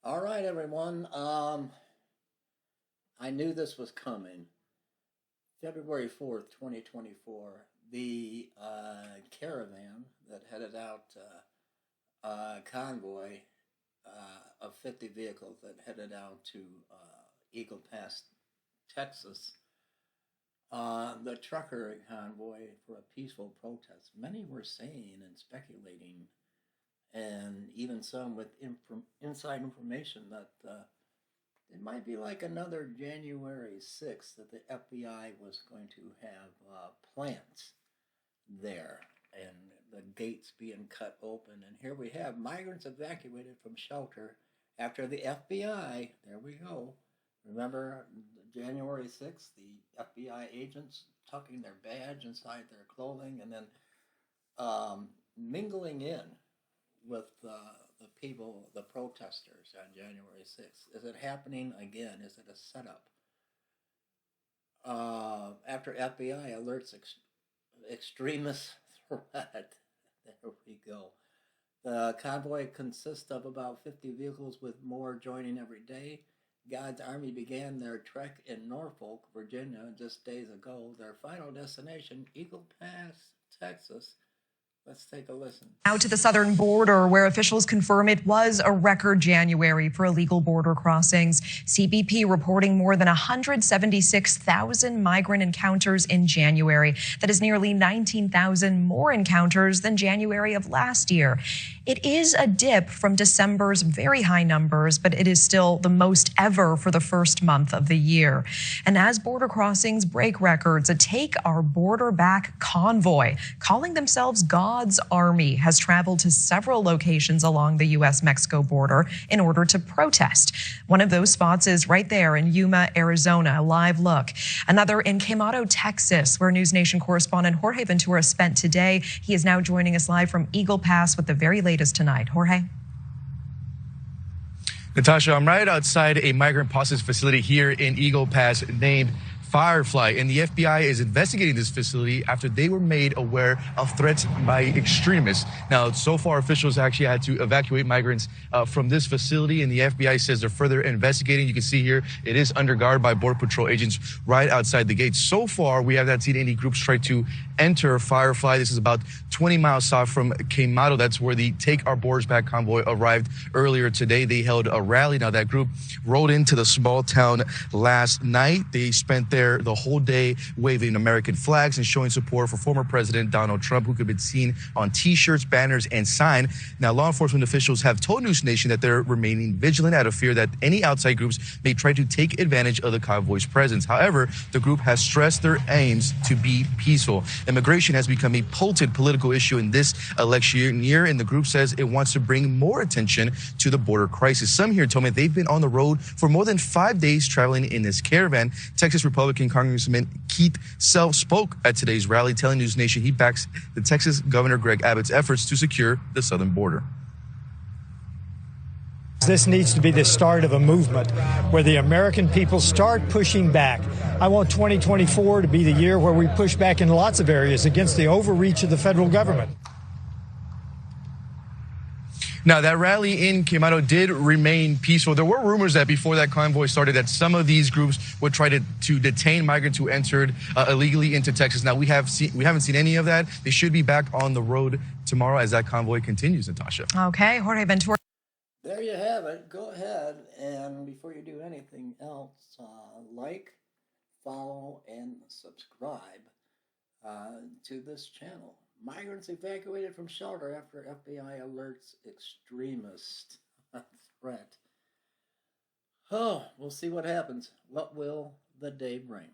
All right, everyone. I knew this was coming. February 4th, 2024, the caravan that headed out, convoy of 50 vehicles that headed out to Eagle Pass, Texas, the trucker convoy for a peaceful protest. Many were saying and speculating, and even some with inside information that it might be like another January 6th that the FBI was going to have plants there and the gates being cut open. And here we have migrants evacuated from shelter after the FBI, there we go. Remember January 6th, the FBI agents tucking their badge inside their clothing and then mingling in with the people, the protesters on January 6th? Is it happening again? Is it a setup? After FBI alerts extremist threat, there we go. The convoy consists of about 50 vehicles with more joining every day. God's Army began their trek in Norfolk, Virginia, just days ago. Their final destination, Eagle Pass, Texas. Let's take a listen. Now to the southern border, where officials confirm it was a record January for illegal border crossings. CBP reporting more than 176,000 migrant encounters in January. That is nearly 19,000 more encounters than January of last year. It is a dip from December's very high numbers, but it is still the most ever for the first month of the year. And as border crossings break records, a Take Our Border Back convoy, calling themselves God's Army, has traveled to several locations along the U.S.-Mexico border in order to protest. One of those spots is right there in Yuma, Arizona, a live look. Another in Quemado, Texas, where News Nation correspondent Jorge Ventura spent today. He is now joining us live from Eagle Pass with the very latest tonight. Jorge? Natasha, I'm right outside a migrant processing facility here in Eagle Pass named Firefly, and the FBI is investigating this facility after they were made aware of threats by extremists. Now, so far, officials actually had to evacuate migrants from this facility, and the FBI says they're further investigating. You can see here, it is under guard by Border Patrol agents right outside the gate. So far, we have not seen any groups try to enter Firefly. This is about 20 miles south from Quemado. That's where the Take Our Borders Back convoy arrived earlier today. They held a rally. Now, that group rolled into the small town last night. They spent there the whole day waving American flags and showing support for former President Donald Trump, who could be seen on T-shirts, banners, and sign. Now, law enforcement officials have told News Nation that they're remaining vigilant out of fear that any outside groups may try to take advantage of the convoy's presence. However, the group has stressed their aims to be peaceful. Immigration has become a potent political issue in this election year, and the group says it wants to bring more attention to the border crisis. Some here told me they've been on the road for more than 5 days traveling in this caravan. Texas Republican Congressman Keith Self spoke at today's rally, telling News Nation he backs the Texas Governor Greg Abbott's efforts to secure the southern border. This needs to be the start of a movement where the American people start pushing back. I want 2024 to be the year where we push back in lots of areas against the overreach of the federal government. Now, that rally in Quemado did remain peaceful. There were rumors that before that convoy started that some of these groups would try to detain migrants who entered illegally into Texas. Now, we haven't seen any of that. They should be back on the road tomorrow as that convoy continues, Natasha. Okay, Jorge Ventura. There you have it. Go ahead, and before you do anything else, like, follow, and subscribe to this channel. Migrants evacuated from shelter after FBI alerts extremist threat. Oh, we'll see what happens. What will the day bring?